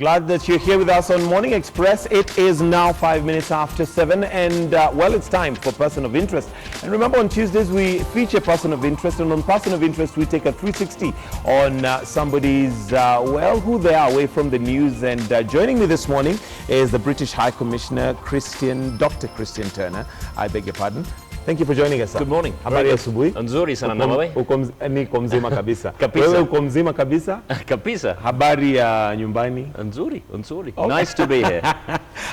Glad that you're here with us on Morning Express. It is now 5 minutes after 7 and well, it's time for Person of Interest. And remember, on Tuesdays we feature Person of Interest, and on Person of Interest we take a 360 on somebody's, well, who they are away from the news. And joining me this morning is the British High Commissioner, Dr. Christian Turner. I beg your pardon. Thank you for joining us, sir. Good morning. Habari ya asubuhi? Nzuri sana na wewe? Niko mzima kabisa. Kabisa. Wewe uko mzima kabisa? Kabisa. Habari ya nyumbani? Nzuri. Oh. Nice to be here.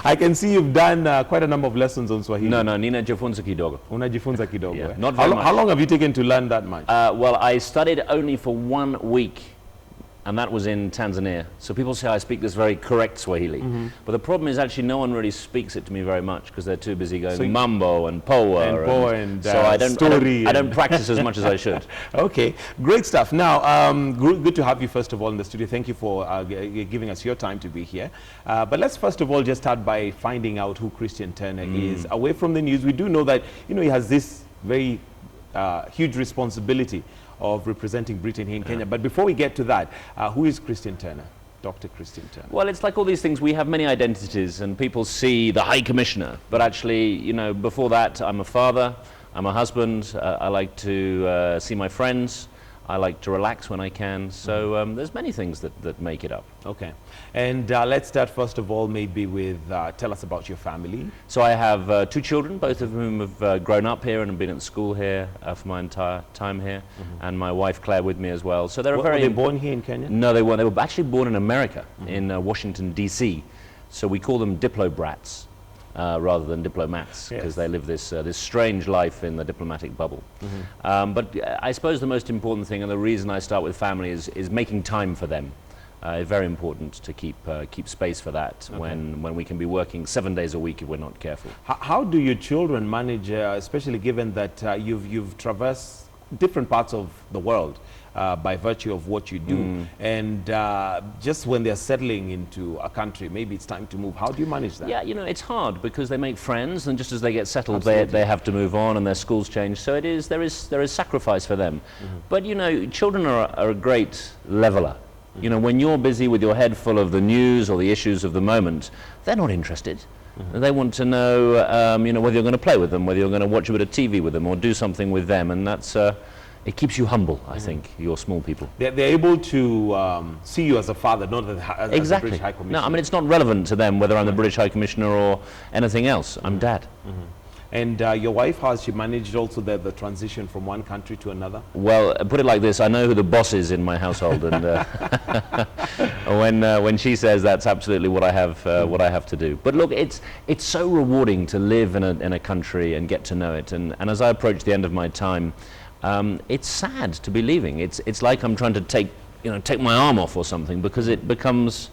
I can see you've done quite a number of lessons on Swahili. No, ninajifunza kidogo. Unajifunza kidogo. Yeah, eh? not very much. How long have you taken to learn that much? Well, I studied only for 1 week, and that was in Tanzania. So people say I speak this very correct Swahili. But the problem is actually no one really speaks it to me very much because they're too busy going mambo and poa and so I don't practice as much as I should. Okay, great stuff. Now, good to have you first of all in the studio. Thank you for giving us your time to be here. But let's first of all just start by finding out who Christian Turner is. Away from the news, we do know that he has this very huge responsibility of representing Britain here in Kenya. But before we get to that, who is Christian Turner? Dr. Christian Turner. Well, it's like all these things. We have many identities, and people see the High Commissioner. But actually, before that, I'm a father, I'm a husband, I like to see my friends, I like to relax when I can. So there's many things that make it up. Okay. And let's start first of all maybe with, tell us about your family. So I have 2 children, both of whom have grown up here and have been at school here for my entire time here. And my wife Claire with me as well. So Were they born here in Kenya? No, they weren't. They were actually born in America, in Washington, D.C. So we call them diplo-brats. Rather than diplomats, because they live this strange life in the diplomatic bubble. But I suppose the most important thing, and the reason I start with family, is making time for them. Very important to keep space for that when we can be working 7 days a week if we're not careful. How do your children manage, especially given that you've traversed different parts of the world by virtue of what you do, and just when they're settling into a country, maybe it's time to move. How do you manage that? Yeah, it's hard because they make friends, and just as they get settled, they have to move on, and their schools change. So there is sacrifice for them. But children are a great leveler. When you're busy with your head full of the news or the issues of the moment, they're not interested. They want to know, whether you're going to play with them, whether you're going to watch a bit of TV with them, or do something with them, and that's. It keeps you humble, I think, your small people. They're able to see you as a father, not as a British High Commissioner. No, I mean, it's not relevant to them whether I'm the British High Commissioner or anything else. I'm Dad. And your wife, how has she managed also the transition from one country to another? Well, put it like this, I know who the boss is in my household, and when she says that's absolutely what I have to do. But look, it's so rewarding to live in a country and get to know it. And as I approach the end of my time, it's sad to be leaving. It's like I'm trying to take my arm off or something, because it becomes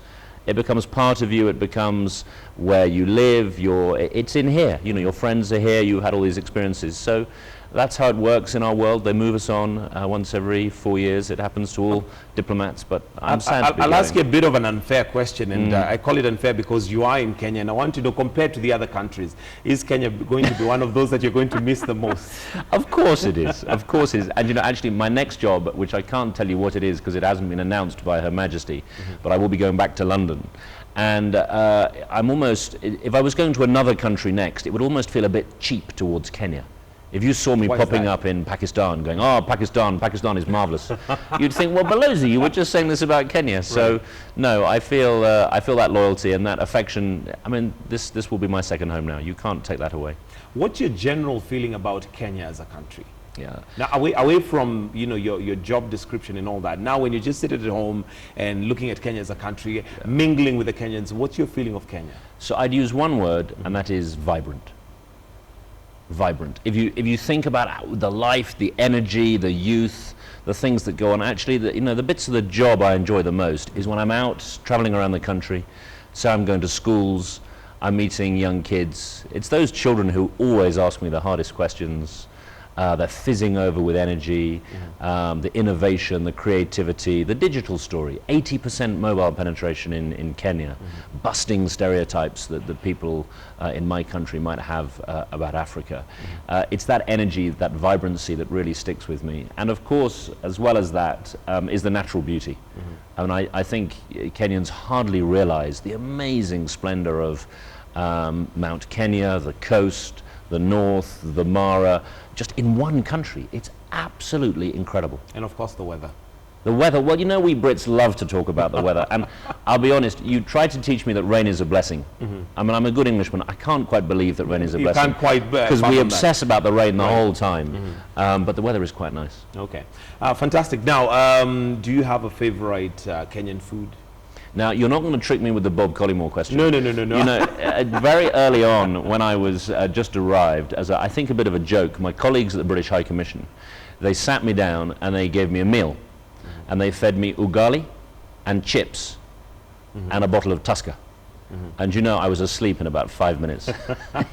part of you. It becomes where you live. It's in here. Your friends are here. You had all these experiences. So that's how it works in our world. They move us on once every 4 years. It happens to all diplomats, but I'm sad to be I'll going. ask you a bit of an unfair question, and I call it unfair because you are in Kenya, and I want to know, compared to the other countries, is Kenya going to be one of those that you're going to miss the most? Of course it is. Of course it is. And actually my next job, which I can't tell you what it is because it hasn't been announced by Her Majesty, but I will be going back to London. And I'm almost, if I was going to another country next, it would almost feel a bit cheap towards Kenya. If you saw me popping up in Pakistan going, oh, Pakistan is marvelous, you'd think, well, Balozi, you were just saying this about Kenya. So, no, I feel that loyalty and that affection. I mean, this will be my second home now. You can't take that away. What's your general feeling about Kenya as a country? Yeah. Now, away from your job description and all that, now when you just sit at home and looking at Kenya as a country, mingling with the Kenyans, what's your feeling of Kenya? So I'd use one word, and that is vibrant. Vibrant. If you think about the life, the energy, the youth, the things that go on, actually, the bits of the job I enjoy the most is when I'm out traveling around the country. So I'm going to schools, I'm meeting young kids. It's those children who always ask me the hardest questions. They're fizzing over with energy, the innovation, the creativity, the digital story. 80% mobile penetration in Kenya, busting stereotypes that the people in my country might have about Africa. It's that energy, that vibrancy that really sticks with me. And of course, as well as that, is the natural beauty. And I think Kenyans hardly realize the amazing splendor of Mount Kenya, the coast, the north, the Mara, just in one country. It's absolutely incredible. And of course the weather. The weather, well, you know, we Brits love to talk about the weather. And I'll be honest, you tried to teach me that rain is a blessing. I mean, I'm a good Englishman. I can't quite believe that rain is a blessing. You can't quite because we obsess about the rain the whole time. But the weather is quite nice. Okay. Fantastic. Now, do you have a favorite Kenyan food? Now, you're not going to trick me with the Bob Collymore question. No. You know, very early on, when I was just arrived, as I think a bit of a joke, my colleagues at the British High Commission, they sat me down and they gave me a meal. And they fed me ugali and chips and a bottle of Tusker. And you know, I was asleep in about 5 minutes.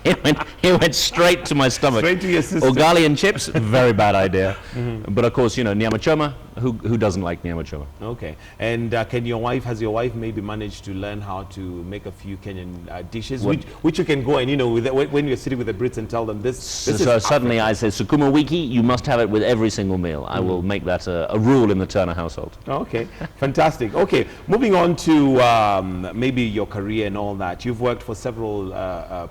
It went straight to my stomach. Straight to your system. Ugali and chips, very bad idea. But of course, you know, nyama choma, who doesn't like nyama choma? Okay. And has your wife maybe managed to learn how to make a few Kenyan dishes, which you can go and, you know, when you're sitting with the Brits and tell them this so is suddenly Africa. I say, sukuma wiki, you must have it with every single meal. I will make that a rule in the Turner household. Okay, fantastic. Okay, moving on to maybe your career and all that. You've worked for several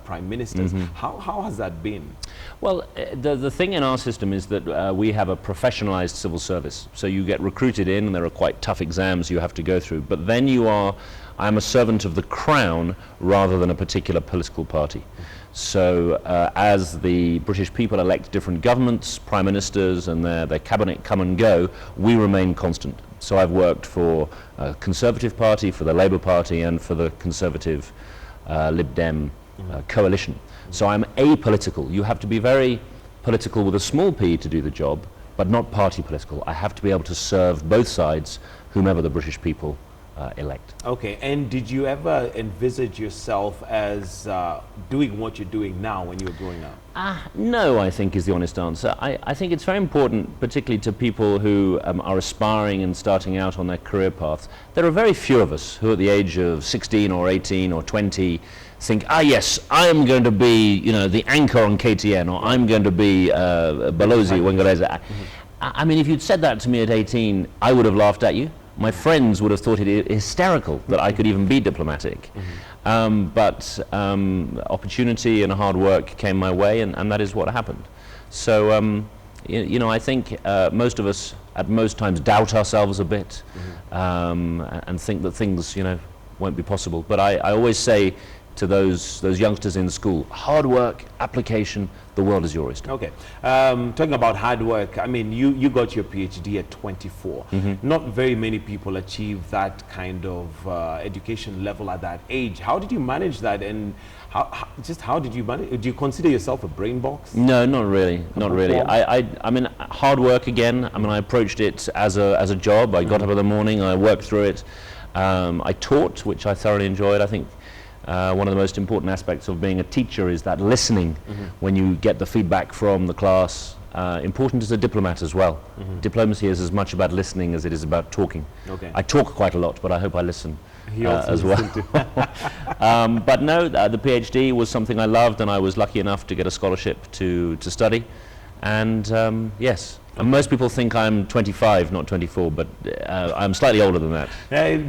prime ministers. How has that been? Well, the thing in our system is that we have a professionalized civil service. So you get recruited in, and there are quite tough exams you have to go through. But then I'm a servant of the Crown rather than a particular political party. So as the British people elect different governments, prime ministers, and their cabinet come and go, we remain constant. So I've worked for a Conservative Party, for the Labour Party, and for the Conservative Lib Dem coalition. So I'm apolitical. You have to be very political with a small p to do the job, but not party political. I have to be able to serve both sides, whomever the British people elect. Okay, and did you ever envisage yourself as doing what you're doing now when you were growing up? No, I think is the honest answer. I think it's very important, particularly to people who are aspiring and starting out on their career paths. There are very few of us who at the age of 16 or 18 or 20 think, yes, I'm going to be, you know, the anchor on KTN, or I'm going to be Balozi Wengereza. I mean, if you'd said that to me at 18, I would have laughed at you. My friends would have thought it hysterical that I could even be diplomatic. But opportunity and hard work came my way, and that is what happened. So, you know, I think most of us at most times doubt ourselves a bit and think that things, you know, won't be possible. But I always say to those youngsters in school, hard work, application, the world is your oyster. Okay. Talking about hard work, I mean, you got your PhD at 24. Not very many people achieve that kind of education level at that age. How did you manage that, and how did you manage? Do you consider yourself a brain box? No, not really, not really. I mean, hard work again. I mean, I approached it as a job. I got up in the morning, I worked through it. I taught, which I thoroughly enjoyed. I think one of the most important aspects of being a teacher is that listening when you get the feedback from the class. Important as a diplomat as well. Diplomacy is as much about listening as it is about talking. Okay. I talk quite a lot, but I hope I listen as well. But no, the PhD was something I loved, and I was lucky enough to get a scholarship to study. And yes. And most people think I'm 25, not 24, but I'm slightly older than that.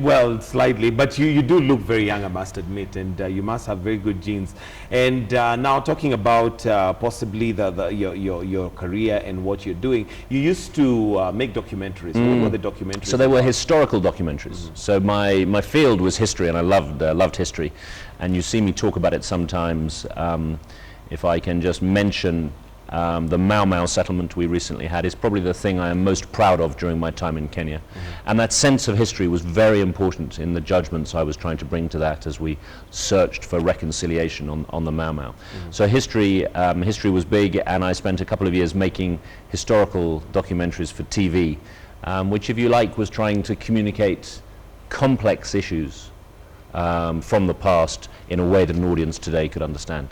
Well, slightly, but you do look very young, I must admit, and you must have very good genes. And now talking about possibly your career and what you're doing, you used to make documentaries. What were the documentaries? So they were historical documentaries. So my field was history, and I loved history. And you see me talk about it sometimes. If I can just mention the Mau Mau settlement we recently had is probably the thing I am most proud of during my time in Kenya. And that sense of history was very important in the judgments I was trying to bring to that as we searched for reconciliation on the Mau Mau. So history was big, and I spent a couple of years making historical documentaries for TV, which, if you like, was trying to communicate complex issues from the past in a way that an audience today could understand.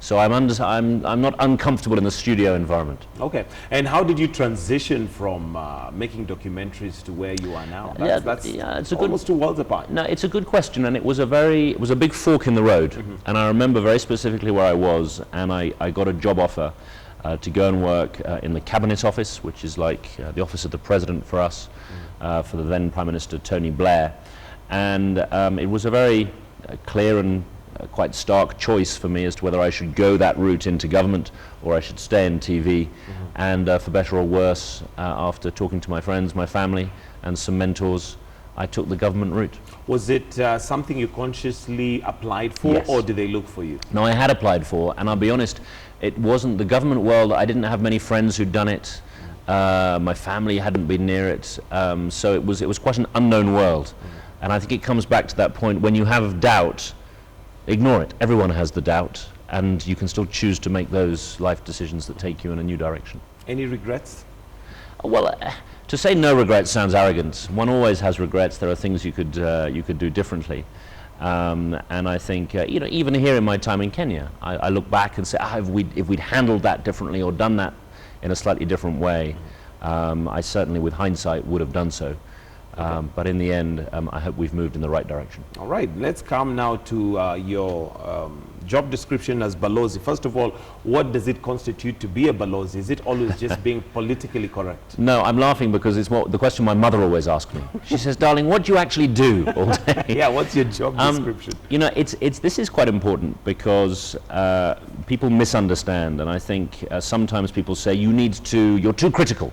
So I'm not uncomfortable in the studio environment. Okay. And how did you transition from making documentaries to where you are now? That's it's almost 2 worlds apart. No, it's a good question, and it was a big fork in the road. And I remember very specifically where I was, and I got a job offer to go and work in the Cabinet Office, which is like the office of the President for us, for the then Prime Minister Tony Blair. And it was a very clear and quite stark choice for me as to whether I should go that route into government or I should stay in TV. And for better or worse, after talking to my friends, my family, and some mentors, I took the government route. Was it something you consciously applied for, Yes. or did they look for you? No, I had applied for, and I'll be honest, it wasn't the government world. I didn't have many friends who'd done it. My family hadn't been near it, so it was quite an unknown world. And I think it comes back to that point, when you have doubt, ignore it. Everyone has the doubt, and you can still choose to make those life decisions that take you in a new direction. Any regrets? Well, to say no regrets sounds arrogant. One always has regrets. There are things you could do differently. And I think, even here in my time in Kenya, I look back and say, if we'd handled that differently or done that in a slightly different way, I certainly, with hindsight, would have done so. But in the end, I hope we've moved in the right direction. All right, let's come now to your job description as balozi. First of all, what does it constitute to be a balozi? Is it always just being politically correct? No, I'm laughing because it's the question my mother always asks me. She says, "Darling, what do you actually do all day?" Yeah, what's your job description? This is quite important because people misunderstand, and I think sometimes people say you're too critical.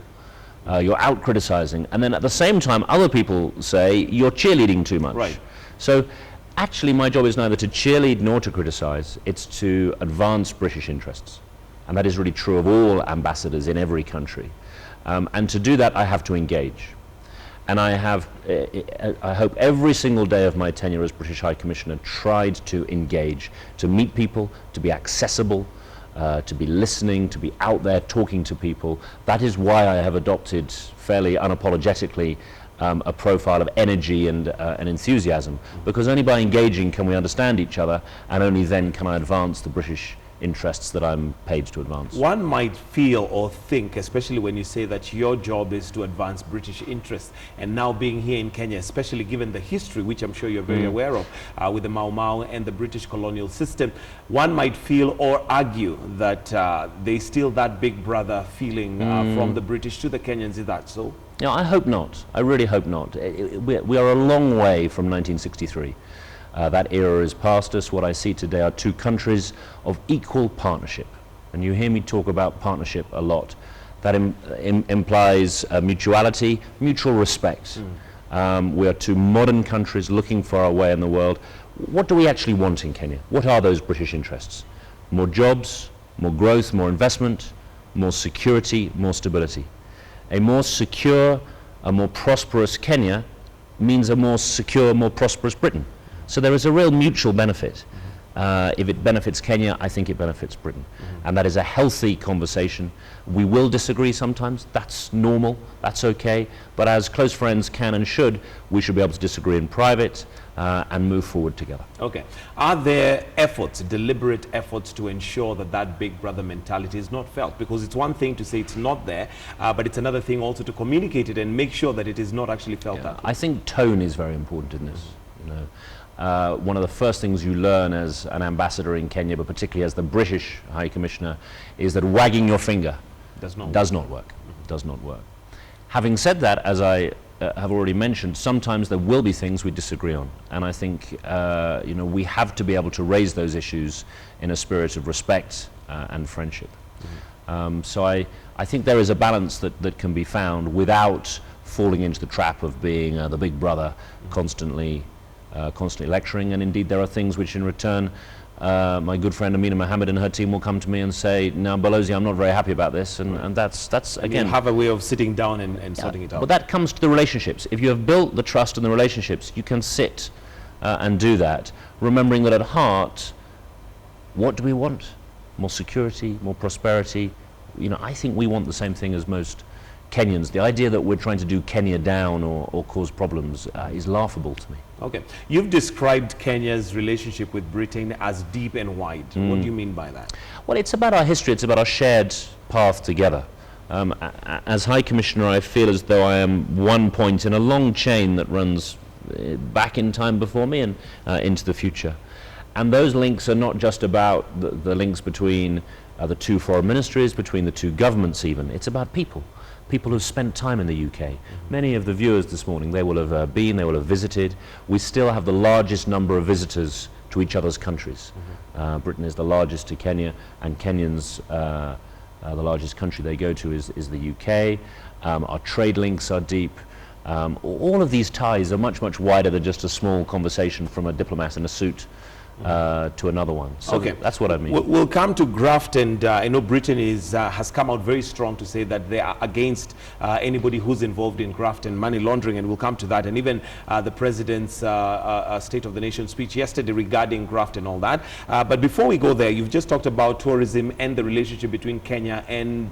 You're out criticizing, and then at the same time other people say you're cheerleading too much. Right. So actually my job is neither to cheerlead nor to criticize, it's to advance British interests. And that is really true of all ambassadors in every country. And to do that I have to engage. And I hope every single day of my tenure as British High Commissioner tried to engage, to meet people, to be accessible, to be listening, to be out there talking to people. That is why I have adopted fairly unapologetically a profile of energy and enthusiasm, because only by engaging can we understand each other, and only then can I advance the British interests that I'm paid to advance. One might feel or think, especially when you say that your job is to advance British interests, and now being here in Kenya, especially given the history, which I'm sure you're very aware of, with the Mau Mau and the British colonial system, one might feel or argue that there's still that big brother feeling from the British to the Kenyans. Is that so? No, I hope not. I really hope not. We are a long way from 1963. That era is past us. What I see today are two countries of equal partnership. And you hear me talk about partnership a lot. That implies mutuality, mutual respect. We are two modern countries looking for our way in the world. What do we actually want in Kenya? What are those British interests? More jobs, more growth, more investment, more security, more stability. A more secure, a more prosperous Kenya means a more secure, more prosperous Britain. So there is a real mutual benefit. If it benefits Kenya, I think it benefits Britain. And that is a healthy conversation. We will disagree sometimes. That's normal. That's okay. But as close friends can and should, we should be able to disagree in private and move forward together. Okay. Are there efforts, deliberate efforts, to ensure that that big brother mentality is not felt? Because it's one thing to say it's not there, but it's another thing also to communicate it and make sure that it is not actually felt that way. I think tone is very important in this. One of the first things you learn as an ambassador in Kenya, but particularly as the British High Commissioner, is that wagging your finger does not work. Does not work. Having said that, as I have already mentioned, sometimes there will be things we disagree on, and I think we have to be able to raise those issues in a spirit of respect and friendship. So I think there is a balance that can be found without falling into the trap of being the big brother, constantly lecturing. And indeed there are things which in return my good friend Amina Mohammed and her team will come to me and say, "Now Balozi, I'm not very happy about this," and that's again, you have a way of sitting down and sorting it out. But that comes to the relationships. If you have built the trust in the relationships, you can sit and do that, remembering that at heart, what do we want? More security, more prosperity. I think we want the same thing as most Kenyans. The idea that we're trying to do Kenya down or cause problems is laughable to me. Okay. You've described Kenya's relationship with Britain as deep and wide. What do you mean by that? Well, it's about our history. It's about our shared path together. As High Commissioner, I feel as though I am one point in a long chain that runs back in time before me and into the future. And those links are not just about the links between the two foreign ministries, between the two governments even. It's about people. People who've spent time in the UK. Many of the viewers this morning, they will have they will have visited. We still have the largest number of visitors to each other's countries. Britain is the largest to Kenya, and Kenyans, the largest country they go to is the UK. Our trade links are deep. All of these ties are much, much wider than just a small conversation from a diplomat in a suit to another one. So okay. That's what I mean. We'll come to graft, and I know Britain has come out very strong to say that they are against anybody who's involved in graft and money laundering, and we'll come to that. And even the President's State of the Nation speech yesterday regarding graft and all that. But before we go there, you've just talked about tourism and the relationship between Kenya and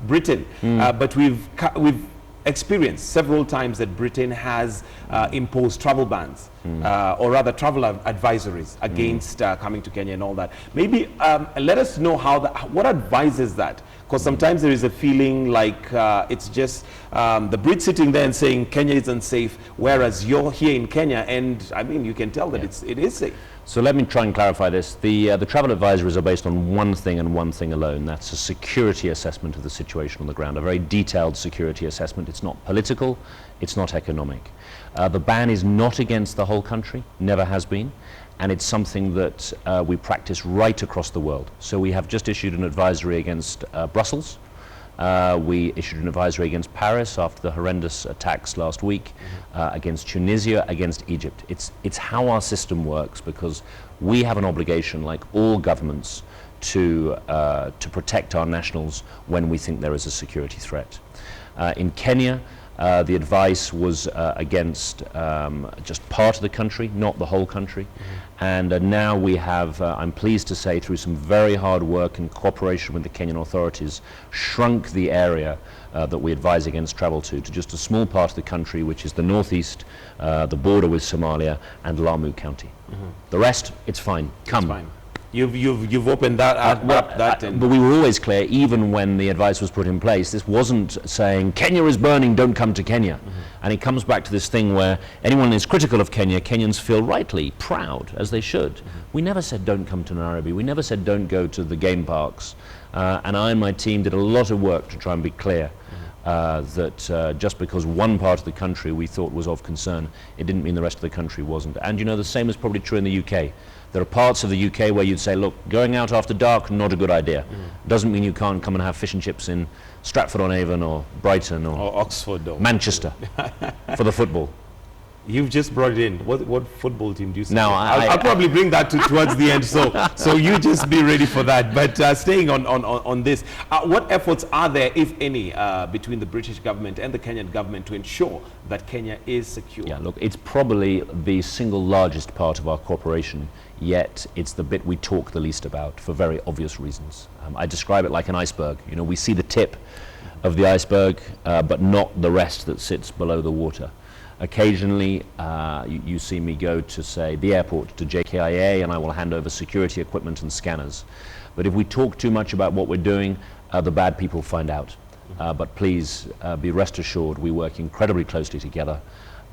Britain. But we've experienced several times that Britain has imposed travel bans, or rather travel advisories against coming to Kenya and all that. Maybe let us know what advises that, because sometimes there is a feeling like it's just the Brits sitting there and saying Kenya is unsafe, whereas you're here in Kenya, and I mean you can tell that it is safe. So let me try and clarify this. The travel advisories are based on one thing and one thing alone. That's a security assessment of the situation on the ground, a very detailed security assessment. It's not political, it's not economic. The ban is not against the whole country, never has been, and it's something that we practice right across the world. So we have just issued an advisory against Brussels. We issued an advisory against Paris after the horrendous attacks last week, against Tunisia, against Egypt. It's how our system works, because we have an obligation, like all governments, to protect our nationals when we think there is a security threat. In Kenya, the advice was against just part of the country, not the whole country. And now we have, I'm pleased to say, through some very hard work and cooperation with the Kenyan authorities, shrunk the area that we advise against travel to just a small part of the country, which is the northeast, the border with Somalia, and Lamu County. The rest, it's fine. Come. It's fine. You've opened that up. But we were always clear, even when the advice was put in place, this wasn't saying Kenya is burning, don't come to Kenya. And it comes back to this thing where anyone is critical of Kenya, Kenyans feel rightly proud, as they should. We never said don't come to Nairobi. We never said don't go to the game parks. And I and my team did a lot of work to try and be clear that just because one part of the country we thought was of concern, it didn't mean the rest of the country wasn't. And you know, the same is probably true in the UK. There are parts of the UK where you'd say, look, going out after dark, not a good idea. Doesn't mean you can't come and have fish and chips in Stratford-on-Avon or Brighton or Oxford or Manchester for the football. You've just brought it in. What football team do you support? Now, I'll probably bring that towards the end, so you just be ready for that. But staying on this, what efforts are there, if any, between the British government and the Kenyan government to ensure that Kenya is secure? Yeah, look, it's probably the single largest part of our cooperation, yet it's the bit we talk the least about for very obvious reasons. I describe it like an iceberg. You know, we see the tip of the iceberg, but not the rest that sits below the water. Occasionally, you see me go to, say, the airport, to JKIA, and I will hand over security equipment and scanners. But if we talk too much about what we're doing, the bad people find out. But please be rest assured, we work incredibly closely together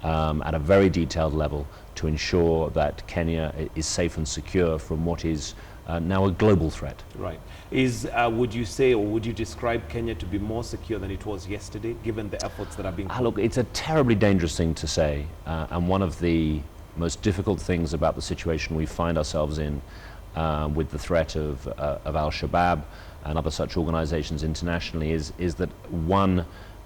at a very detailed level to ensure that Kenya is safe and secure from what is now a global threat. Right. Would you say, or would you describe Kenya to be more secure than it was yesterday, given the efforts that are being put? Look, it's a terribly dangerous thing to say, and one of the most difficult things about the situation we find ourselves in with the threat of Al-Shabaab and other such organizations internationally is that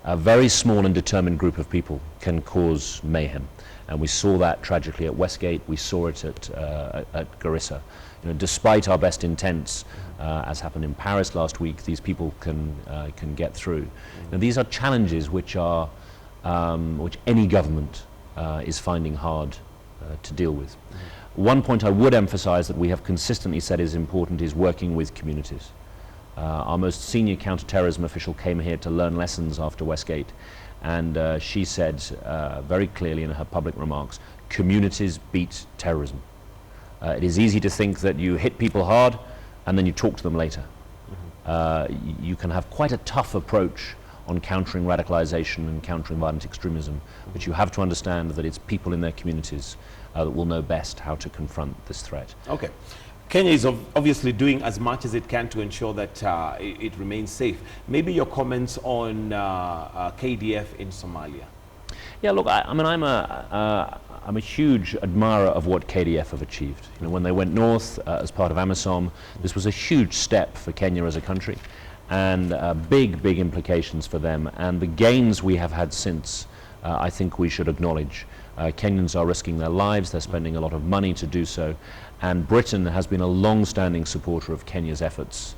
a very small and determined group of people can cause mayhem. And we saw that tragically at Westgate, we saw it at Garissa. You know, despite our best intents, as happened in Paris last week, these people can get through. Now, these are challenges which any government is finding hard to deal with. One point I would emphasize that we have consistently said is important is working with communities. Our most senior counter-terrorism official came here to learn lessons after Westgate, and she said very clearly in her public remarks, communities beat terrorism. It is easy to think that you hit people hard and then you talk to them later. You can have quite a tough approach on countering radicalization and countering violent extremism, but you have to understand that it's people in their communities that will know best how to confront this threat. Okay. Kenya is obviously doing as much as it can to ensure that it remains safe. Maybe your comments on KDF in Somalia. Yeah, look, I mean, I'm a huge admirer of what KDF have achieved. You know, when they went north as part of AMISOM, this was a huge step for Kenya as a country, and big implications for them. And the gains we have had since, I think we should acknowledge. Kenyans are risking their lives, they're spending a lot of money to do so, and Britain has been a long-standing supporter of Kenya's efforts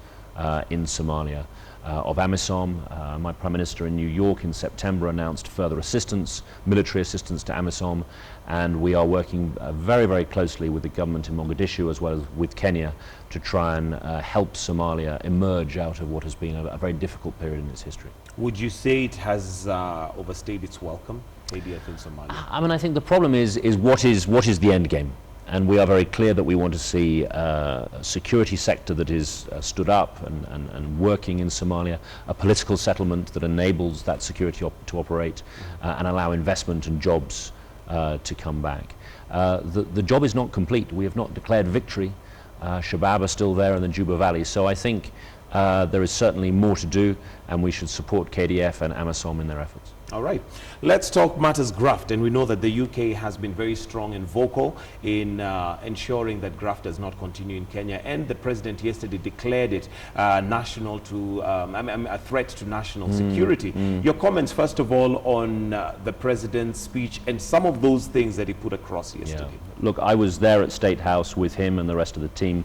in Somalia. Of AMISOM. My Prime Minister in New York in September announced further assistance, military assistance to AMISOM, and we are working very closely with the government in Mogadishu as well as with Kenya to try and help Somalia emerge out of what has been a very difficult period in its history. Would you say it has overstayed its welcome, KDF in Somalia? I mean, I think the problem is what is the end game? And we are very clear that we want to see a security sector that is stood up and working in Somalia, a political settlement that enables that security to operate and allow investment and jobs to come back. The job is not complete. We have not declared victory. Shabab are still there in the Juba Valley. So I think there is certainly more to do, and we should support KDF and AMISOM in their efforts. All right. Let's talk matters graft, and we know that the UK has been very strong and vocal in ensuring that graft does not continue in Kenya, and the president yesterday declared it national to a threat to national security. Your comments, first of all, on the president's speech and some of those things that he put across yesterday. Yeah. Look, I was there at State House with him and the rest of the team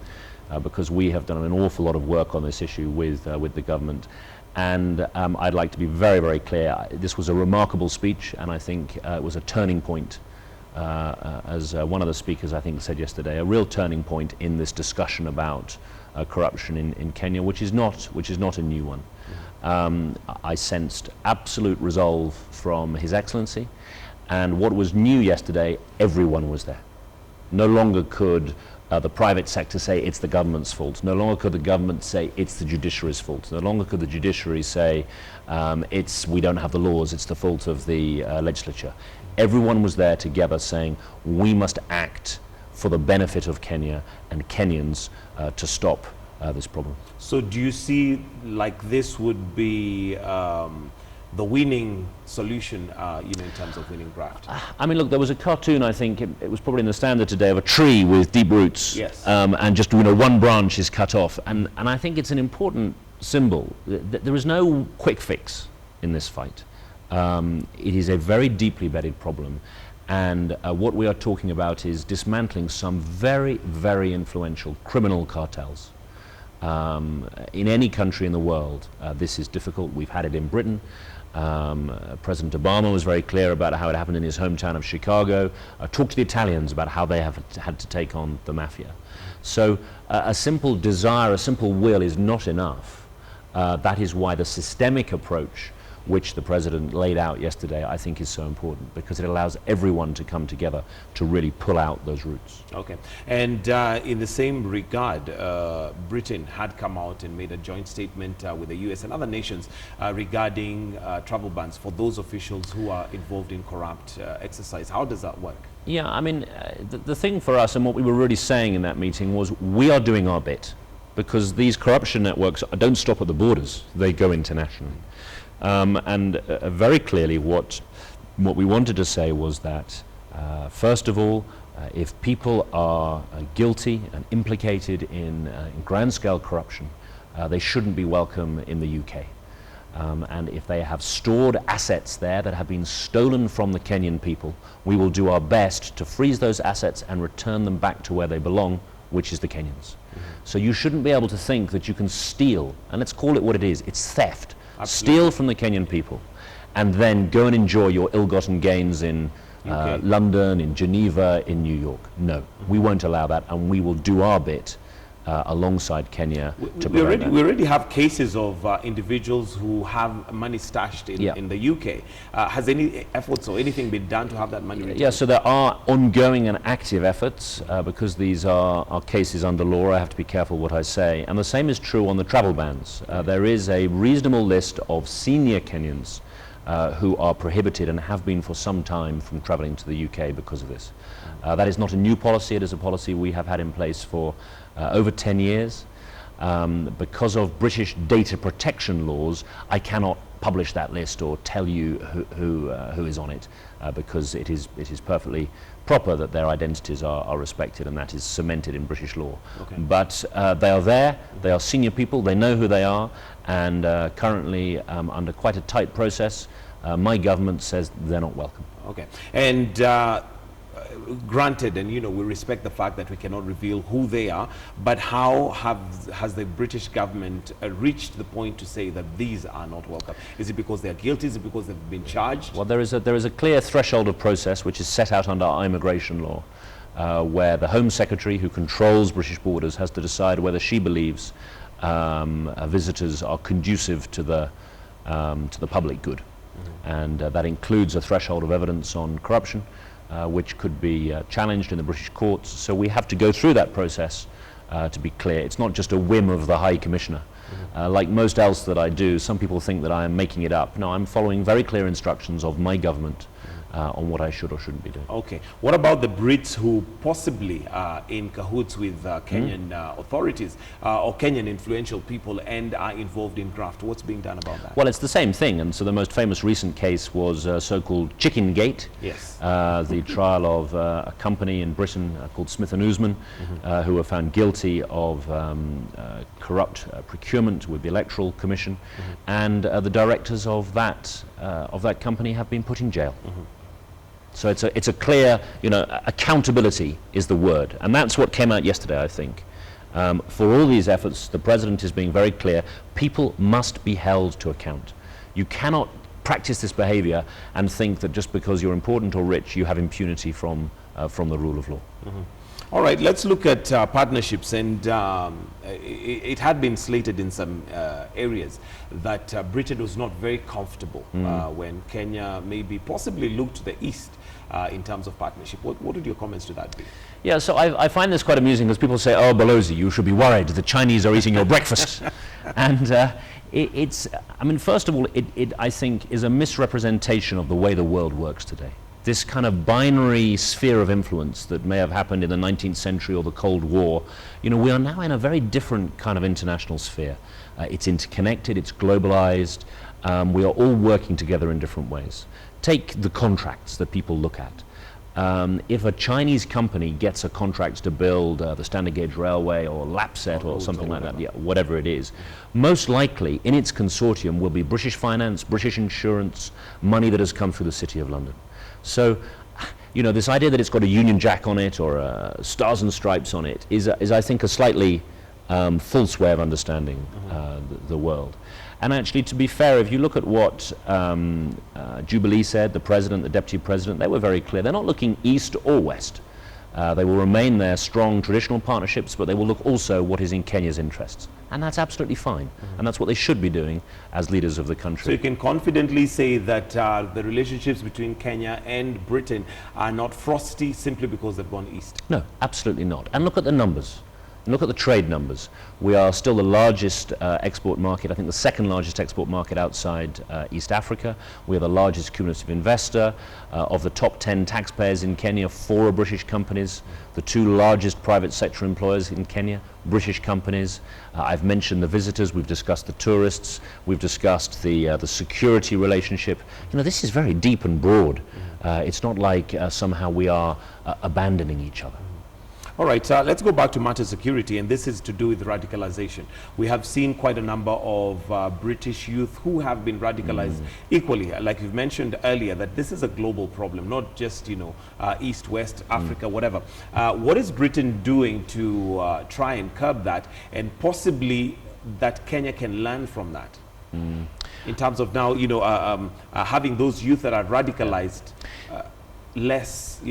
because we have done an awful lot of work on this issue with the government. And I'd like to be very clear. This was a remarkable speech, and I think it was a turning point, as one of the speakers I think said yesterday, a real turning point in this discussion about corruption in Kenya, which is not a new one. I sensed absolute resolve from His Excellency, and what was new yesterday, everyone was there. No longer could the private sector say it's the government's fault. No longer could the government say it's the judiciary's fault. No longer could the judiciary say we don't have the laws, it's the fault of the legislature. Everyone was there together saying we must act for the benefit of Kenya and Kenyans to stop this problem. So do you see like this would be the winning solution, in terms of winning graft? I mean, look, there was a cartoon, I think, it was probably in the Standard today, of a tree with deep roots. Yes. And just, one branch is cut off. And I think it's an important symbol. There is no quick fix in this fight. It is a very deeply embedded problem. And what we are talking about is dismantling some very influential criminal cartels. In any country in the world, this is difficult. We've had it in Britain. President Obama was very clear about how it happened in his hometown of Chicago. Talked to the Italians about how they have had to take on the mafia. So a simple desire, a simple will is not enough. That is why the systemic approach which the president laid out yesterday, I think is so important, because it allows everyone to come together to really pull out those roots. Okay. And in the same regard, Britain had come out and made a joint statement with the US and other nations regarding travel bans for those officials who are involved in corrupt exercise. How does that work? Yeah, I mean, the thing for us, and what we were really saying in that meeting, was we are doing our bit, because these corruption networks don't stop at the borders, they go internationally. And very clearly what we wanted to say was that, first of all, if people are guilty and implicated in grand-scale corruption, they shouldn't be welcome in the UK. And if they have stored assets there that have been stolen from the Kenyan people, we will do our best to freeze those assets and return them back to where they belong, which is the Kenyans. So you shouldn't be able to think that you can steal, and let's call it what it is, it's theft. Absolutely. Steal from the Kenyan people and then go and enjoy your ill-gotten gains in London, in Geneva, in New York. No, we won't allow that, and we will do our bit alongside Kenya to We prevent that. already have cases of individuals who have money stashed in the UK. Has any efforts or anything been done to have that money returned? Yeah, so there are ongoing and active efforts because these are cases under law. I have to be careful what I say. And the same is true on the travel bans. There is a reasonable list of senior Kenyans who are prohibited and have been for some time from traveling to the UK because of this. That is not a new policy. It is a policy we have had in place for over 10 years. Because of British data protection laws, I cannot publish that list or tell you who is on it because it is perfectly proper that their identities are respected, and that is cemented in British law. Okay. But they are there, they are senior people, they know who they are, and currently under quite a tight process, my government says they're not welcome. Okay. And granted, and we respect the fact that we cannot reveal who they are, but how has the British government reached the point to say that these are not welcome? Is it because they are guilty? Is it because they've been charged? Well, there is a clear threshold of process which is set out under our immigration law, where the Home Secretary, who controls British borders, has to decide whether she believes visitors are conducive to the public good. And that includes a threshold of evidence on corruption, which could be challenged in the British courts. So we have to go through that process to be clear. It's not just a whim of the High Commissioner. Like most else that I do, some people think that I am making it up. No, I'm following very clear instructions of my government on what I should or shouldn't be doing. Okay. What about the Brits who possibly are in cahoots with Kenyan authorities or Kenyan influential people and are involved in graft? What's being done about that? Well, it's the same thing, and so the most famous recent case was so-called Chicken Gate. Yes. The trial of a company in Britain called Smith & Usman, who were found guilty of corrupt procurement with the Electoral Commission, and the directors of that company have been put in jail. So it's a clear, accountability is the word, and that's what came out yesterday, I think. For all these efforts, the President is being very clear. People must be held to account. You cannot practice this behavior and think that just because you're important or rich, you have impunity from the rule of law. All right, let's look at partnerships, and it had been slated in some areas that Britain was not very comfortable when Kenya maybe possibly looked to the east in terms of partnership. What would your comments to that be? Yeah, so I find this quite amusing because people say, oh, Balozi, you should be worried. The Chinese are eating your breakfast. And first of all, it, I think, is a misrepresentation of the way the world works today. This kind of binary sphere of influence that may have happened in the 19th century or the Cold War, we are now in a very different kind of international sphere. It's interconnected, it's globalized, we are all working together in different ways. Take the contracts that people look at. If a Chinese company gets a contract to build the Standard Gauge Railway or Lapset or something like that, whatever it is, most likely in its consortium will be British finance, British insurance, money that has come through the City of London. So, this idea that it's got a Union Jack on it or stars and stripes on it is I think, a slightly false way of understanding the world. And actually, to be fair, if you look at what Jubilee said, the President, the Deputy President, they were very clear. They're not looking east or west. They will remain their strong traditional partnerships, but they will look also what is in Kenya's interests. And that's absolutely fine. And that's what they should be doing as leaders of the country. So you can confidently say that the relationships between Kenya and Britain are not frosty simply because they've gone east? No, absolutely not. And look at the numbers. Look at the trade numbers. We are still the largest export market, I think the second largest export market outside East Africa. We are the largest cumulative investor. Of the top 10 taxpayers in Kenya, 4 are British companies. The 2 largest private sector employers in Kenya, British companies. I've mentioned the visitors, we've discussed the tourists, we've discussed the security relationship. This is very deep and broad. It's not like somehow we are abandoning each other. All right, let's go back to matter security, and this is to do with radicalization. We have seen quite a number of British youth who have been radicalized equally. Like you've mentioned earlier, that this is a global problem, not just, East, West, Africa, whatever. What is Britain doing to try and curb that, and possibly that Kenya can learn from that? In terms of now, having those youth that are radicalized. less,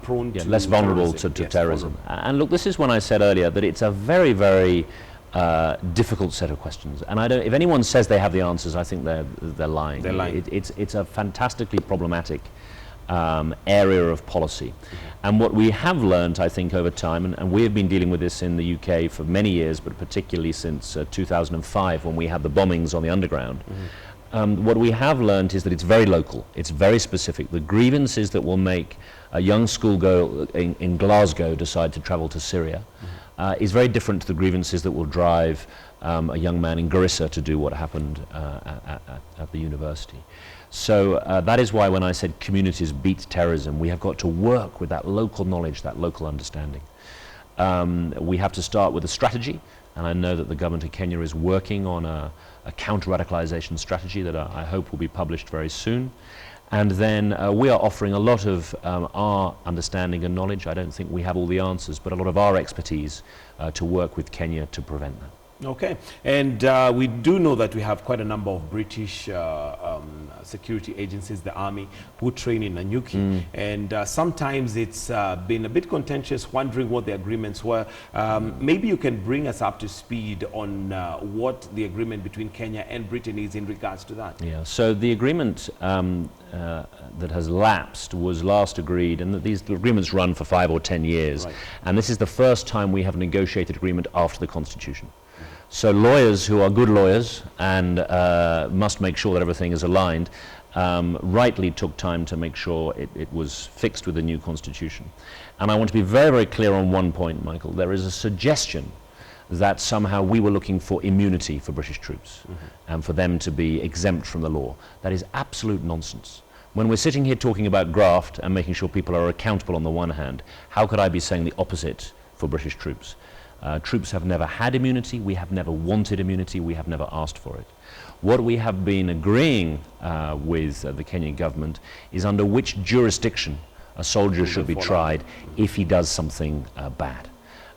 prone to less vulnerable terrorism. to Yes, terrorism. vulnerable. And look, this is when I said earlier that it's a very, very difficult set of questions. And if anyone says they have the answers, I think they're lying. They're lying. It's a fantastically problematic area of policy. And what we have learned, I think, over time, and we have been dealing with this in the UK for many years, but particularly since 2005 when we had the bombings on the underground, what we have learned is that it's very local, it's very specific. The grievances that will make a young schoolgirl in Glasgow decide to travel to Syria is very different to the grievances that will drive a young man in Garissa to do what happened at the university. So that is why when I said communities beat terrorism, we have got to work with that local knowledge, that local understanding. We have to start with a strategy, and I know that the government of Kenya is working on a counter-radicalization strategy that I hope will be published very soon. And then we are offering a lot of our understanding and knowledge. I don't think we have all the answers, but a lot of our expertise to work with Kenya to prevent that. Okay, and we do know that we have quite a number of British security agencies, the army, who train in Nanyuki, and sometimes it's been a bit contentious, wondering what the agreements were. Maybe you can bring us up to speed on what the agreement between Kenya and Britain is in regards to that. Yeah, so the agreement that has lapsed was last agreed, and that these agreements run for 5 or 10 years, Right. and this is the first time we have a negotiated agreement after the Constitution. So lawyers who are good lawyers and must make sure that everything is aligned, rightly took time to make sure it was fixed with the new Constitution. And I want to be very, very clear on one point, Michael. There is a suggestion that somehow we were looking for immunity for British troops and for them to be exempt from the law. That is absolute nonsense. When we're sitting here talking about graft and making sure people are accountable on the one hand, how could I be saying the opposite for British troops? Troops have never had immunity, we have never wanted immunity, we have never asked for it. What we have been agreeing with the Kenyan government is under which jurisdiction a soldier should be tried if he does something bad.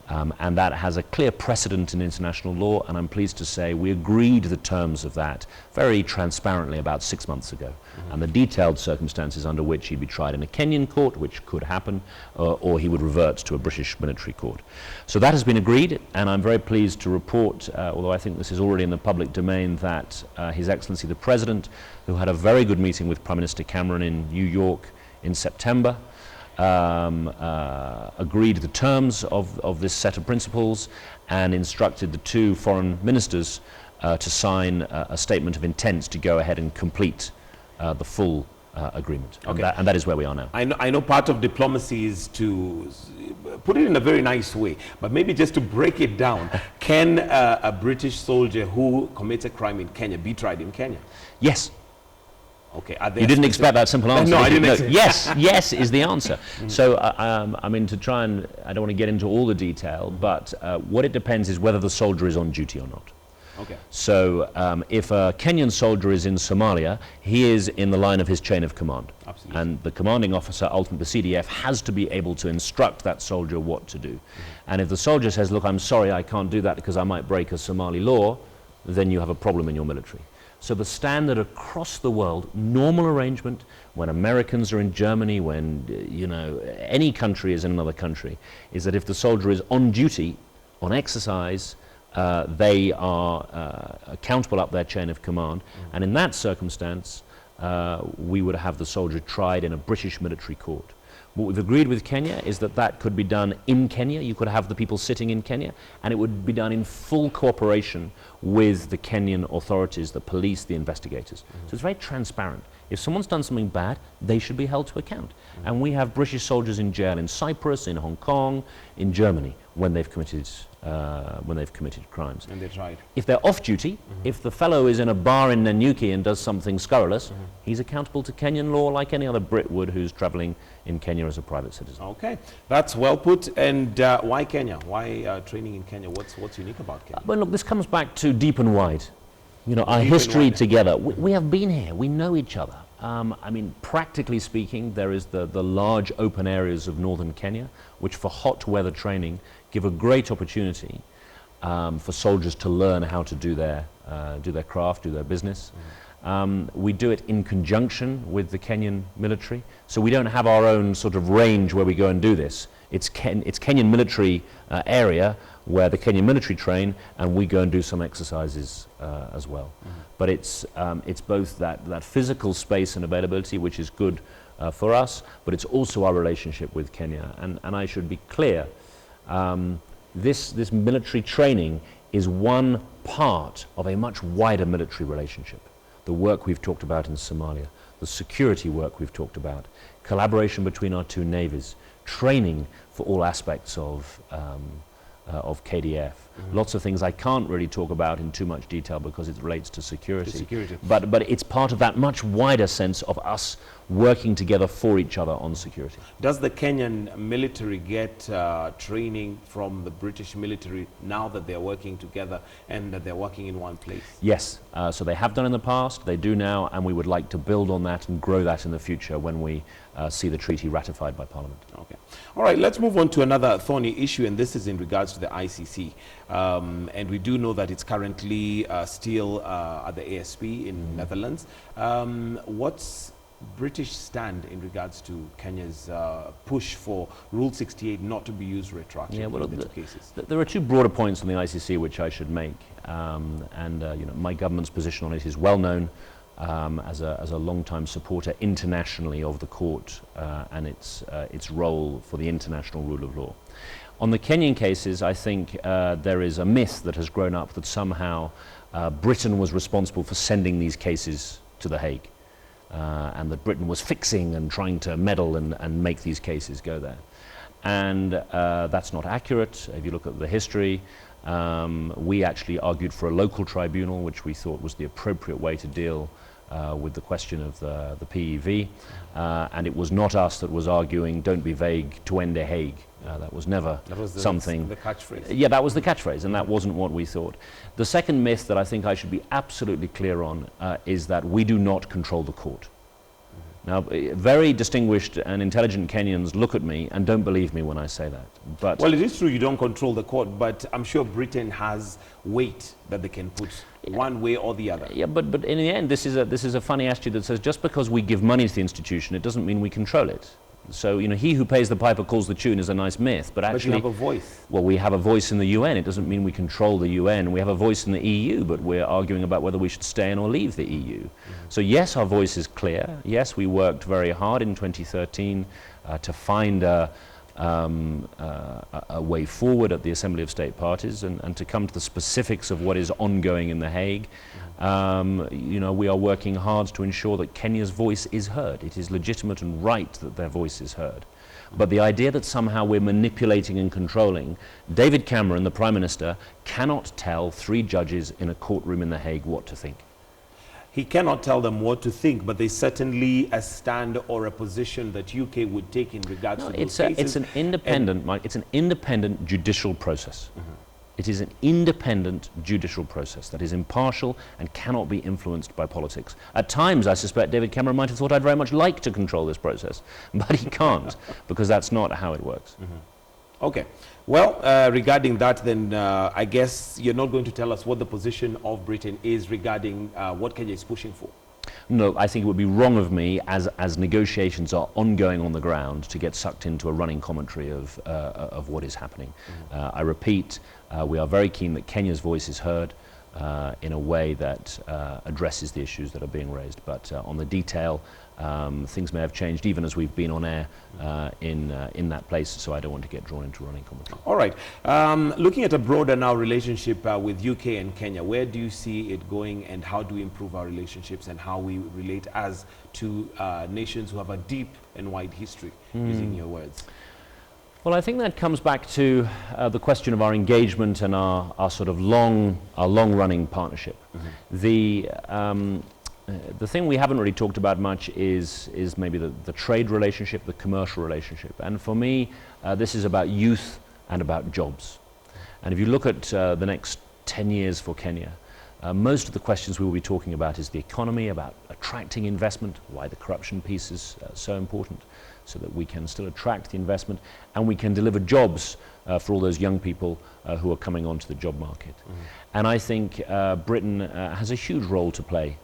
And that has a clear precedent in international law, and I'm pleased to say we agreed the terms of that very transparently about 6 months ago, and the detailed circumstances under which he'd be tried in a Kenyan court, which could happen, or he would revert to a British military court. So that has been agreed, and I'm very pleased to report, although I think this is already in the public domain, that His Excellency the President, who had a very good meeting with Prime Minister Cameron in New York in September, agreed the terms of this set of principles and instructed the two foreign ministers to sign a statement of intent to go ahead and complete the full agreement. Okay. And that is where we are now. I know part of diplomacy is to put it in a very nice way, but maybe just to break it down, can a British soldier who commits a crime in Kenya be tried in Kenya? Yes. Okay. You didn't expect that simple answer? No, I didn't expect. Yes, yes is the answer. So, I mean, to try and, I don't want to get into all the detail, but what it depends is whether the soldier is on duty or not. Okay. So, if a Kenyan soldier is in Somalia, he is in the line of his chain of command. Absolutely. And the commanding officer, ultimately the CDF, has to be able to instruct that soldier what to do. And if the soldier says, look, I'm sorry, I can't do that because I might break a Somali law, then you have a problem in your military. So the standard across the world, normal arrangement, when Americans are in Germany, when any country is in another country, is that if the soldier is on duty, on exercise, they are accountable up their chain of command. And in that circumstance, we would have the soldier tried in a British military court. What we've agreed with Kenya is that that could be done in Kenya. You could have the people sitting in Kenya, and it would be done in full cooperation with the Kenyan authorities, the police, the investigators. So it's very transparent. If someone's done something bad, they should be held to account. And we have British soldiers in jail in Cyprus, in Hong Kong, in Germany, when they've committed crimes. And they're tried. If they're off duty, if the fellow is in a bar in Nanyuki and does something scurrilous, he's accountable to Kenyan law like any other Brit would who's traveling in Kenya as a private citizen. Okay, that's well put. And why Kenya? Why training in Kenya? What's unique about Kenya? But look, this comes back to deep and wide. Our history together. We have been here. We know each other. I mean, practically speaking, there is the large open areas of northern Kenya, which for hot weather training give a great opportunity for soldiers to learn how to do their craft, do their business. We do it in conjunction with the Kenyan military. So we don't have our own sort of range where we go and do this. It's Kenyan military area where the Kenyan military train, and we go and do some exercises as well. But it's both that physical space and availability, which is good for us, but it's also our relationship with Kenya. And I should be clear, this military training is one part of a much wider military relationship. The work we've talked about in Somalia, the security work we've talked about, collaboration between our two navies, training for all aspects of KDF. Lots of things I can't really talk about in too much detail because it relates to security. But it's part of that much wider sense of us working together for each other on security. Does the Kenyan military get training from the British military now that they're working together and that they're working in one place? Yes, so they have done in the past, they do now, and we would like to build on that and grow that in the future when we see the treaty ratified by Parliament. Okay. All right, let's move on to another thorny issue, and this is in regards to the ICC. And we do know that it's currently still at the ASP in Netherlands. What's British stand in regards to Kenya's push for Rule 68 not to be used retroactively in the two cases? There are two broader points on the ICC which I should make, you know, my government's position on it is well known as a long-time supporter internationally of the court and its role for the international rule of law. On the Kenyan cases, I think there is a myth that has grown up that somehow Britain was responsible for sending these cases to The Hague. And that Britain was fixing and trying to meddle and make these cases go there. And that's not accurate. If you look at the history, we actually argued for a local tribunal, which we thought was the appropriate way to deal with the question of the PEV. And it was not us that was arguing, don't be vague, to end a Hague. That was never something. The catchphrase. Yeah, that was the catchphrase, and that wasn't what we thought. The second myth that I think I should be absolutely clear on is that we do not control the court. Now, very distinguished and intelligent Kenyans look at me and don't believe me when I say that. But well, it is true you don't control the court, but I'm sure Britain has weight that they can put one way or the other. Yeah, but in the end, this is a funny attitude that says just because we give money to the institution, it doesn't mean we control it. So, you know, he who pays the piper calls the tune is a nice myth, but actually... But you have a voice. Well, we have a voice in the UN. It doesn't mean we control the UN. We have a voice in the EU, but we're arguing about whether we should stay in or leave the EU. So yes, our voice is clear. Yes, we worked very hard in 2013 to find a way forward at the Assembly of State Parties and to come to the specifics of what is ongoing in The Hague. You know, we are working hard to ensure that Kenya's voice is heard. It is legitimate and right that their voice is heard. But the idea that somehow we're manipulating and controlling, David Cameron, the Prime Minister, cannot tell 3 judges in a courtroom in The Hague what to think. He cannot tell them what to think, but there's certainly a stand or a position that UK would take in regards to those cases. It's an independent, Mike, it's an independent judicial process. It is an independent judicial process that is impartial and cannot be influenced by politics. At times, I suspect David Cameron might have thought I'd very much like to control this process, but he can't, because that's not how it works. Okay. Well, regarding that, then I guess you're not going to tell us what the position of Britain is regarding what Kenya is pushing for. No, I think it would be wrong of me, as negotiations are ongoing on the ground, to get sucked into a running commentary of what is happening. I repeat, we are very keen that Kenya's voice is heard in a way that addresses the issues that are being raised. But on the detail, things may have changed even as we've been on air in that place, so I don't want to get drawn into running commentary. All right. Looking at a broader now relationship with UK and Kenya, where do you see it going, and how do we improve our relationships and how we relate as two nations who have a deep and wide history, using your words? Well, I think that comes back to the question of our engagement and our sort of long-running partnership. The thing we haven't really talked about much is maybe the trade relationship, the commercial relationship. And for me, this is about youth and about jobs. And if you look at the next 10 years for Kenya, most of the questions we will be talking about is the economy, about attracting investment, why the corruption piece is so important, so that we can still attract the investment and we can deliver jobs for all those young people who are coming onto the job market. And I think Britain has a huge role to play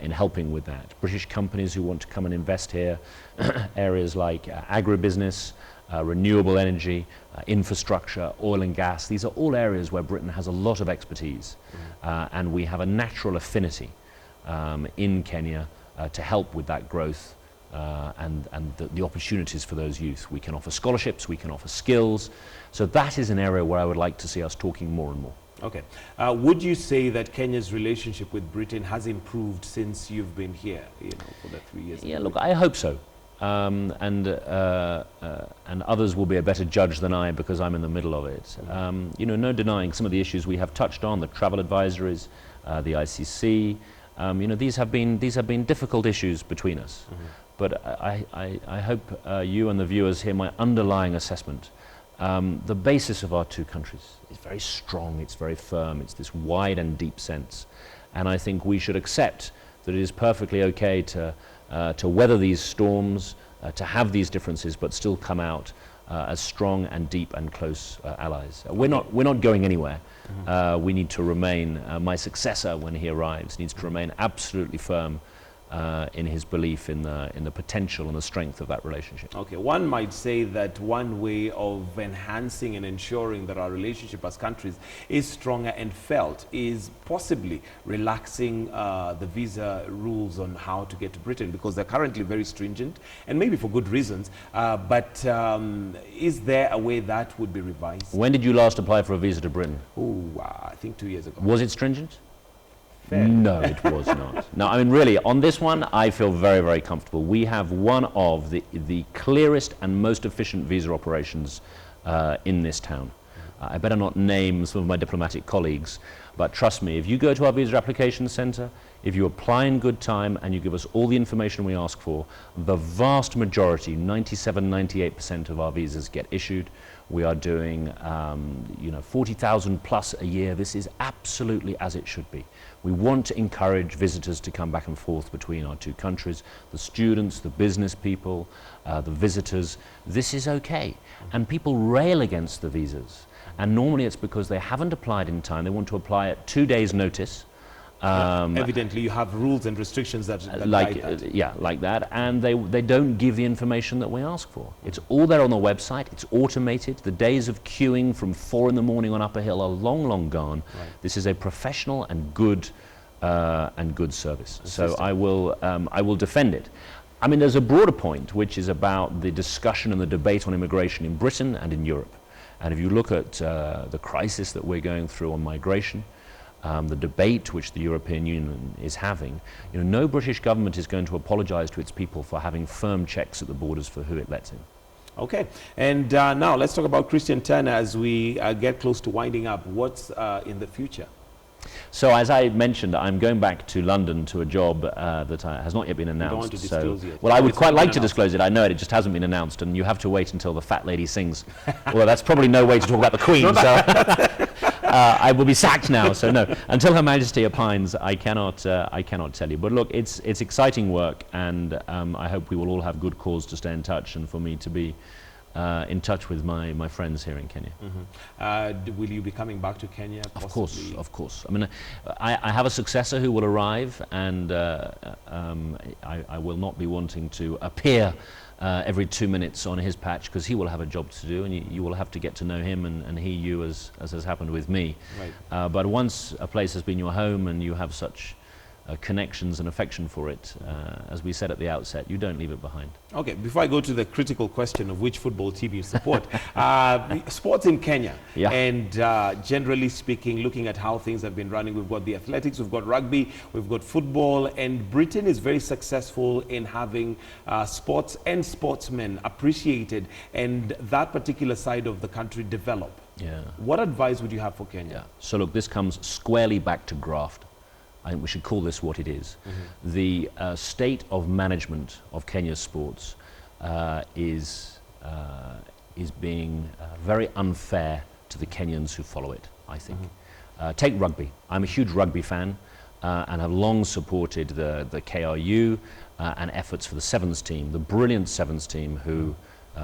in helping with that. British companies who want to come and invest here, areas like agribusiness, renewable energy, infrastructure, oil and gas. These are all areas where Britain has a lot of expertise, and we have a natural affinity in Kenya to help with that growth and the opportunities for those youth. We can offer scholarships, we can offer skills. So that is an area where I would like to see us talking more and more. Okay. Would you say that Kenya's relationship with Britain has improved since you've been here, for the 3 years? Yeah, look, I hope so. And others will be a better judge than I because I'm in the middle of it. No denying some of the issues we have touched on, the travel advisories, the ICC. These have been difficult issues between us. But I hope you and the viewers hear my underlying assessment. The basis of our two countries is very strong, it's very firm, it's this wide and deep sense. And I think we should accept that it is perfectly okay to weather these storms, to have these differences, but still come out as strong and deep and close allies. We're not going anywhere. We need to remain, my successor when he arrives needs to remain absolutely firm in his belief in the potential and the strength of that relationship. Okay, one might say that one way of enhancing and ensuring that our relationship as countries is stronger and felt is possibly relaxing the visa rules on how to get to Britain, because they're currently very stringent and maybe for good reasons. But is there a way that would be revised? When did you last apply for a visa to Britain? I think 2 years ago. Was it stringent? Fair. No, it was not. No, I mean, really, on this one, I feel very, very comfortable. We have one of the clearest and most efficient visa operations in this town. I better not name some of my diplomatic colleagues, but trust me, if you go to our visa application centre, if you apply in good time and you give us all the information we ask for, the vast majority, 97, 98% of our visas get issued. We are doing 40,000 plus a year. This is absolutely as it should be. We want to encourage visitors to come back and forth between our two countries, the students, the business people, the visitors. This is okay. And people rail against the visas. And normally it's because they haven't applied in time. They want to apply at 2 days' notice. Evidently, you have rules and restrictions that like guide that. Yeah, like that, and they don't give the information that we ask for. It's all there on the website. It's automated. The days of queuing from 4 in the morning on Upper Hill are long, long gone. Right. This is a professional and good service. So I will defend it. I mean, there's a broader point which is about the discussion and the debate on immigration in Britain and in Europe. And if you look at the crisis that we're going through on migration, the debate which the European Union is having, no British government is going to apologise to its people for having firm checks at the borders for who it lets in. Okay, and now let's talk about Christian Turner as we get close to winding up. What's in the future? So as I mentioned, I'm going back to London to a job that has not yet been announced. You don't want to disclose yet. Well, I would quite like to disclose it. I know it just hasn't been announced, and you have to wait until the fat lady sings. Well, that's probably no way to talk about the Queen, so I will be sacked now. So no, until Her Majesty opines, I cannot tell you. But look, it's exciting work, and I hope we will all have good cause to stay in touch, and for me to be in touch with my friends here in Kenya. Will you be coming back to Kenya? Possibly? Of course. I mean, I have a successor who will arrive, and I will not be wanting to appear every 2 minutes on his patch, because he will have a job to do, and you will have to get to know him, and he you, as has happened with me. Right. But once a place has been your home and you have such connections and affection for it, as we said at the outset, you don't leave it behind. Okay, before I go to the critical question of which football team you support, sports in Kenya, yeah. And generally speaking, looking at how things have been running, we've got the athletics, we've got rugby, we've got football, and Britain is very successful in having sports and sportsmen appreciated and that particular side of the country develop. Yeah. What advice would you have for Kenya? Yeah. So look, this comes squarely back to graft. I think we should call this what it is. The state of management of Kenya's sports is being very unfair to the Kenyans who follow it, I think. Take rugby. I'm a huge rugby fan and have long supported the KRU and efforts for the Sevens team, the brilliant Sevens team who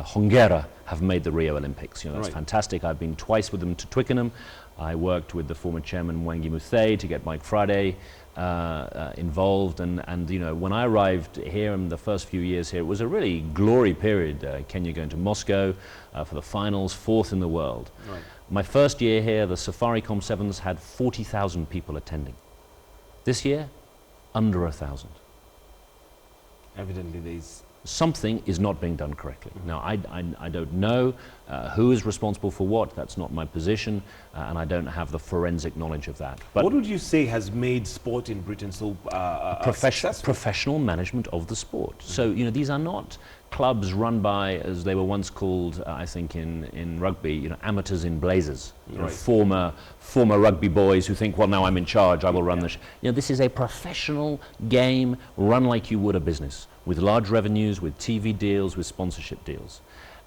Hongera have made the Rio Olympics. You know, that's Right. fantastic. I've been twice with them to Twickenham. I worked with the former chairman Mwangi Muthei to get Mike Friday involved, and you know, when I arrived here in the first few years here, it was a really glory period. Kenya going to Moscow for the finals, 4th in the world. Right. My first year here, the Safaricom Sevens had 40,000 people attending. This year, under 1,000. Evidently, there's Something is not being done correctly. Now, I don't know who is responsible for what. That's not my position, and I don't have the forensic knowledge of that. But what would you say has made sport in Britain so successful? professional management of the sport. So, you know, these are not clubs run by, as they were once called, I think in rugby, you know, amateurs in blazers. You know, Right. former rugby boys who think, well, now I'm in charge, I will run the You know, this is a professional game run like you would a business, with large revenues, with TV deals, with sponsorship deals.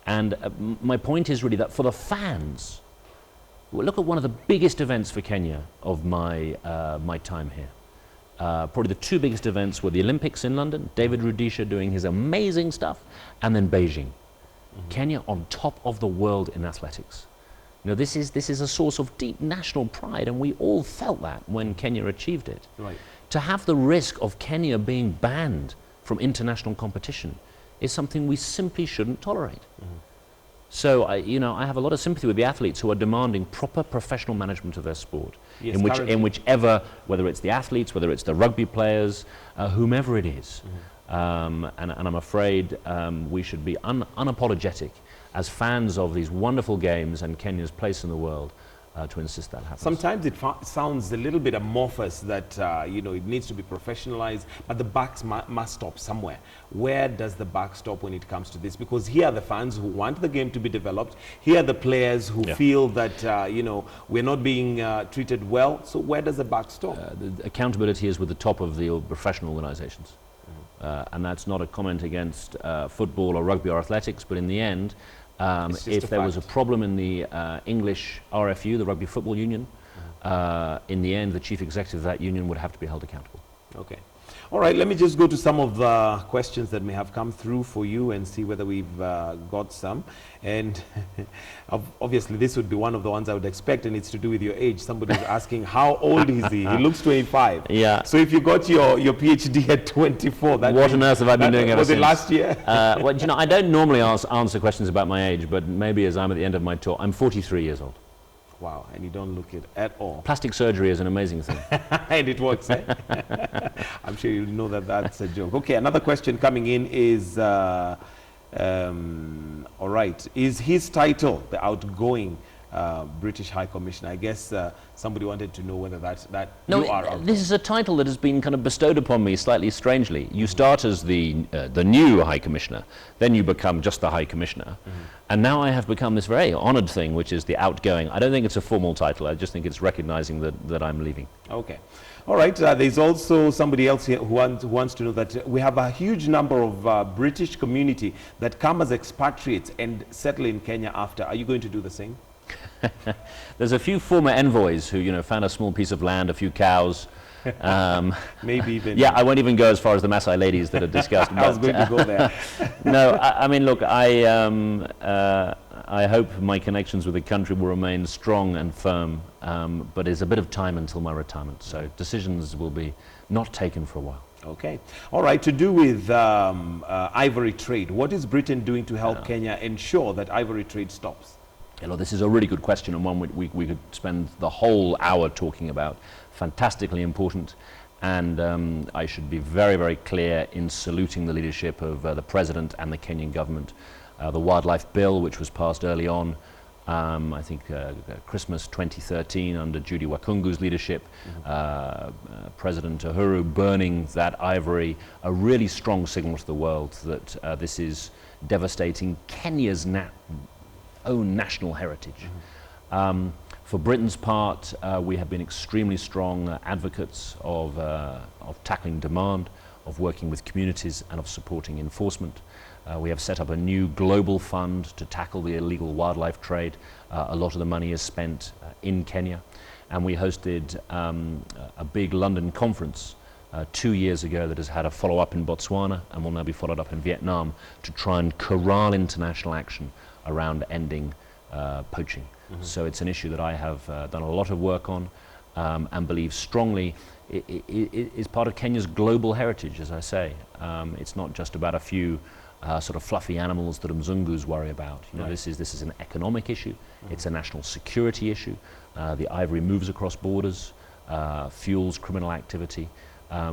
And my point is really that for the fans, well, look at one of the biggest events for Kenya of my time here. Probably the two biggest events were the Olympics in London, David Rudisha doing his amazing stuff, and then Beijing. Kenya on top of the world in athletics. You know, this is a source of deep national pride, and we all felt that when Kenya achieved it. Right. To have the risk of Kenya being banned from international competition is something we simply shouldn't tolerate. So, I have a lot of sympathy with the athletes who are demanding proper professional management of their sport, Yes, in whichever, whether it's the athletes, whether it's the rugby players, whomever it is. And I'm afraid we should be unapologetic as fans of these wonderful games and Kenya's place in the world to insist that happens. Sometimes it sounds a little bit amorphous that it needs to be professionalized, but the buck must stop somewhere. Where does the buck stop when it comes to this? Because here are the fans who want the game to be developed. Here are the players who feel that we're not being treated well. So where does the buck stop? The accountability is with the top of the professional organizations. And that's not a comment against football or rugby or athletics, but in the end, if there was a problem in the English RFU, the Rugby Football Union, in the end, the chief executive of that union would have to be held accountable. Okay. All right, let me just go to some of the questions that may have come through for you and see whether we've got some. And obviously, this would be one of the ones I would expect, and it's to do with your age. Somebody's asking, how old is he? He looks 25. Yeah. So if you got your PhD at 24, that What on earth have I been doing ever was it since? last year? Well, you know, I don't normally answer questions about my age, but maybe as I'm at the end of my talk, I'm 43 years old. Wow, and you don't look it at all. Plastic surgery is an amazing thing. And it works, eh? I'm sure you know that that's a joke. Okay, another question coming in is, all right, is his title the outgoing British High Commissioner? I guess somebody wanted to know whether No, you are outgoing. this is a title that has been kind of bestowed upon me slightly strangely. You start as the new High Commissioner, then you become just the High Commissioner, and now I have become this very honoured thing, which is the outgoing. I don't think it's a formal title. I just think it's recognising that I'm leaving. Okay. All right. There's also somebody else here who wants to know that we have a huge number of British community that come as expatriates and settle in Kenya after. Are you going to do the same? There's a few former envoys who, found a small piece of land, a few cows. Maybe even. Yeah, I won't even go as far as the Maasai ladies that are discussed. I was going to go there. No, I mean, look, I hope my connections with the country will remain strong and firm, but there's a bit of time until my retirement, so decisions will be not taken for a while. Okay. All right. To do with ivory trade, what is Britain doing to help Kenya ensure that ivory trade stops? This is a really good question, and one we could spend the whole hour talking about. Fantastically important, and I should be very, very clear in saluting the leadership of the President and the Kenyan government. The Wildlife Bill, which was passed early on, I think Christmas 2013 under Judy Wakungu's leadership, President Uhuru burning that ivory, a really strong signal to the world that this is devastating Kenya's own national heritage. For Britain's part, we have been extremely strong advocates of tackling demand, of working with communities, and of supporting enforcement. We have set up a new global fund to tackle the illegal wildlife trade. A lot of the money is spent in Kenya, and we hosted a big London conference 2 years ago that has had a follow-up in Botswana and will now be followed up in Vietnam to try and corral international action around ending poaching. So it's an issue that I have done a lot of work on and believe strongly is part of Kenya's global heritage, as I say. It's not just about a few sort of fluffy animals that Mzungus worry about. You know, this is an economic issue. It's a national security issue. The ivory moves across borders, fuels criminal activity.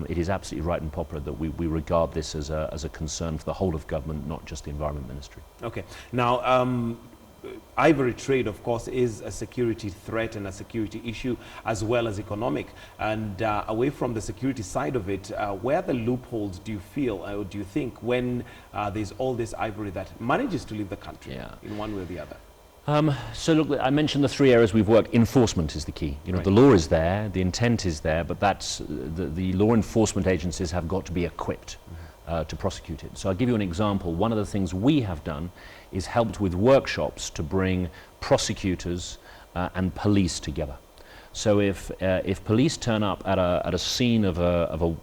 It is absolutely right and proper that we regard this as a concern for the whole of government, not just the Environment Ministry. Okay. Now, ivory trade, of course, is a security threat and a security issue as well as economic. And away from the security side of it, where are the loopholes do you feel or do you think when there's all this ivory that manages to leave the country in one way or the other? So look, I mentioned the 3 areas we've worked. Enforcement is the key. You know, the law is there, the intent is there, but that's the law enforcement agencies have got to be equipped to prosecute it. So I'll give you an example. One of the things we have done is helped with workshops to bring prosecutors and police together. So if police turn up at a scene of the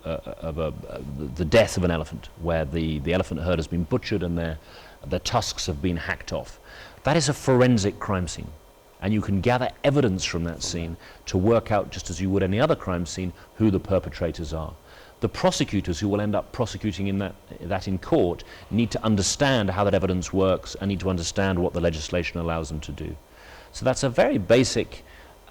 death of an elephant, where the elephant herd has been butchered and their tusks have been hacked off, that is a forensic crime scene. And you can gather evidence from that scene to work out, just as you would any other crime scene, who the perpetrators are. The prosecutors who will end up prosecuting in that in court need to understand how that evidence works and need to understand what the legislation allows them to do. So that's a very basic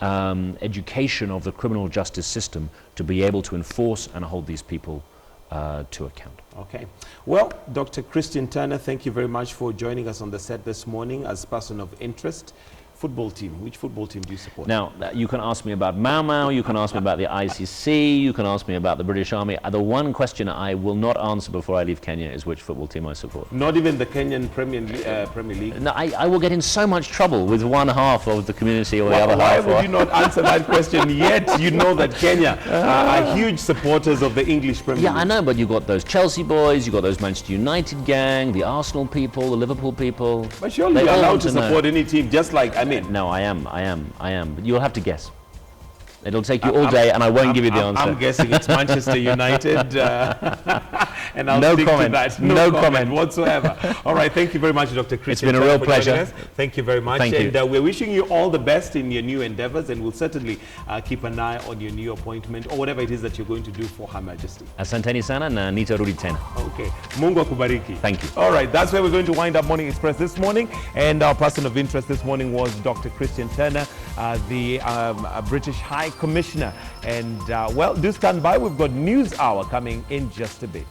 education of the criminal justice system to be able to enforce and hold these people to account. Okay. Well, Dr. Christian Turner, thank you very much for joining us on the set this morning as person of interest. Football team. Which football team do you support? Now, you can ask me about Mau Mau, you can ask me about the ICC, you can ask me about the British Army. The one question I will not answer before I leave Kenya is which football team I support. Not even the Kenyan Premier League? No, I will get in so much trouble with one half of the community or the other half. Why would you not answer that question? Yet you know that Kenya are huge supporters of the English Premier League. Yeah, I know, but you've got those Chelsea boys, you've got those Manchester United gang, the Arsenal people, the Liverpool people. But surely you're allowed to support any team, just like, I mean. No, I am. But you'll have to guess. It'll take you all day, and I won't give you the answer. I'm guessing it's Manchester United, and I'll no stick comment. to that. No comment whatsoever. All right, thank you very much, Dr. Christian. It's been a real pleasure. Thank you very much. Thank you. And we're wishing you all the best in your new endeavors, and we'll certainly keep an eye on your new appointment or whatever it is that you're going to do for Her Majesty. Asanteni sana na nitarudi tena. Okay. Mungu akubariki. Thank you. All right, that's where we're going to wind up Morning Express this morning. And our person of interest this morning was Dr. Christian Turner, the British High Commissioner. And, well, do stand by. We've got News Hour coming in just a bit.